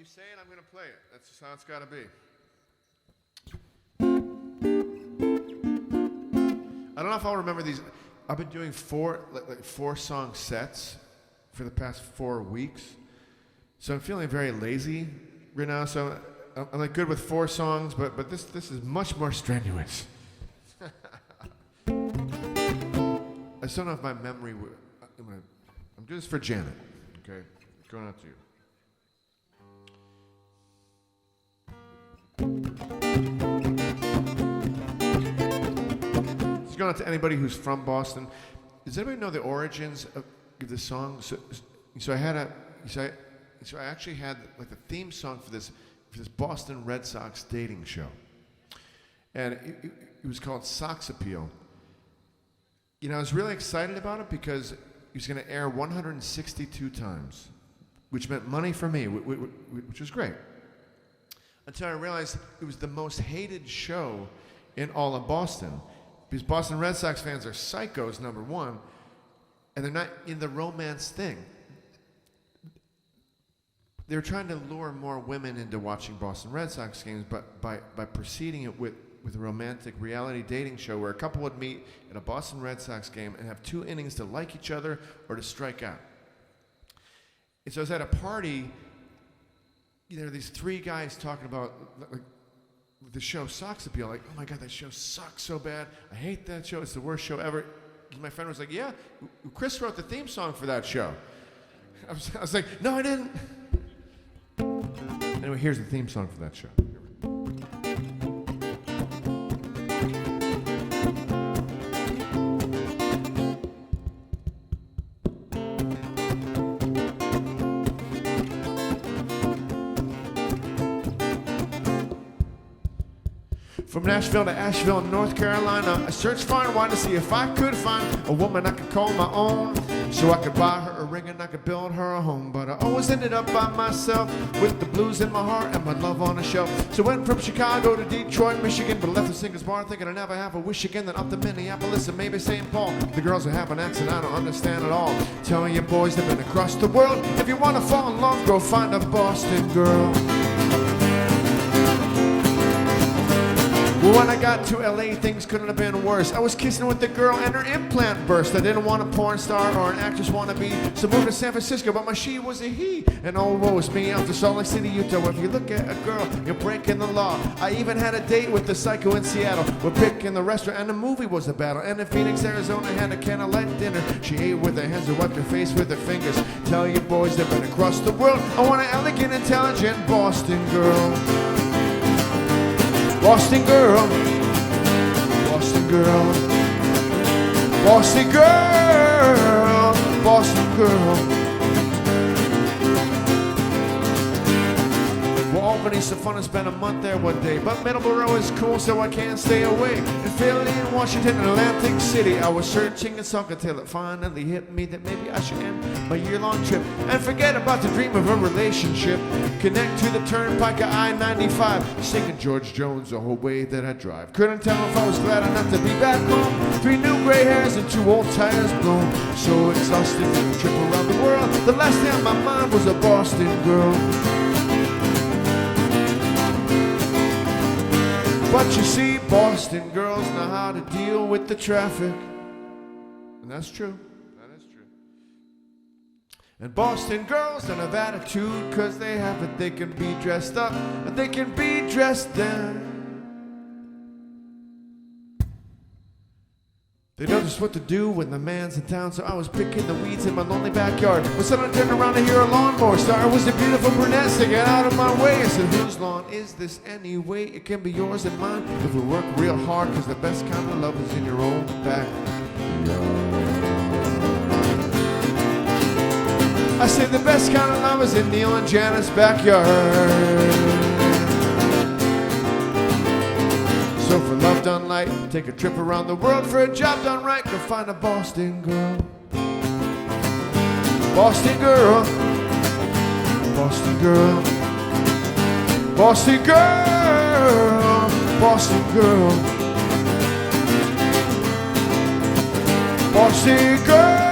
you say it, I'm going to play it. That's just how it's got to be. I don't know if I'll remember these. I've been doing four song sets for the past 4 weeks. So I'm feeling very lazy right now. So I'm like good with 4 songs, but this is much more strenuous. I just don't know if my memory would. I'm doing this for Janet. Okay, going out to you. It's going out to anybody who's from Boston. Does anybody know the origins of this song? So I actually had like the theme song for this Boston Red Sox dating show, and it was called Sox Appeal. You know, I was really excited about it because it was going to air 162 times, which meant money for me, which was great. Until I realized it was the most hated show in all of Boston. Because Boston Red Sox fans are psychos, number one, and they're not in the romance thing. They're trying to lure more women into watching Boston Red Sox games, but by preceding it with a romantic reality dating show where a couple would meet at a Boston Red Sox game and have 2 innings to like each other or to strike out. And so I was at a party. There are these 3 guys talking about like, the show Sox Appeal. Like, oh my God, that show sucks so bad. I hate that show. It's the worst show ever. And my friend was like, yeah, Chris wrote the theme song for that show. I was like, no, I didn't. Anyway, here's the theme song for that show. From Nashville to Asheville, North Carolina, I searched far and wide to see if I could find a woman I could call my own, so I could buy her a ring and I could build her a home. But I always ended up by myself with the blues in my heart and my love on a shelf. So went from Chicago to Detroit, Michigan, but left the singer's bar thinking I'd never have a wish again. Then up to Minneapolis and maybe St. Paul. The girls that have an accent I don't understand at all. Telling you boys they've been across the world. If you want to fall in love, go find a Boston girl. When I got to LA, things couldn't have been worse. I was kissing with the girl and her implant burst. I didn't want a porn star or an actress wannabe, so moved to San Francisco, but my she was a he. And oh, woe is me out to Salt Lake City, Utah. If you look at a girl, you're breaking the law. I even had a date with the psycho in Seattle. We're picking the restaurant and the movie was a battle. And in Phoenix, Arizona, had a candlelight dinner. She ate with her hands and wiped her face with her fingers. Tell you boys they've been across the world. I want an elegant, intelligent Boston girl. Boston girl, Boston girl, Boston girl, Boston girl. Well, Albany's so fun to spend a month there one day, but Middleborough is cool, so I can't stay away. In Philly and Washington and Atlantic City, I was searching and sunk until it finally hit me that maybe I should end my year-long trip and forget about the dream of a relationship. Connect to the turnpike of I-95, singing George Jones the whole way that I drive. Couldn't tell if I was glad enough to be back home. 3 new gray hairs and 2 old tires blown. So exhausted from the trip around the world. The last thing on my mind was a Boston girl. But you see, Boston girls know how to deal with the traffic. And that's true. That is true. And Boston girls don't have attitude, cause they have it. They can be dressed up, and they can be dressed down. They know just what to do when the man's in town, so I was picking the weeds in my lonely backyard. When suddenly I turned around to hear a lawnmower start. It was a beautiful brunette, so get out of my way. I said, whose lawn is this anyway? It can be yours and mine if we work real hard, cause the best kind of love is in your own backyard. I said the best kind of love is in Neil and Janice's backyard. So for love done light, take a trip around the world. For a job done right, go find a Boston girl. Boston girl, Boston girl, Boston girl, Boston girl, Boston girl.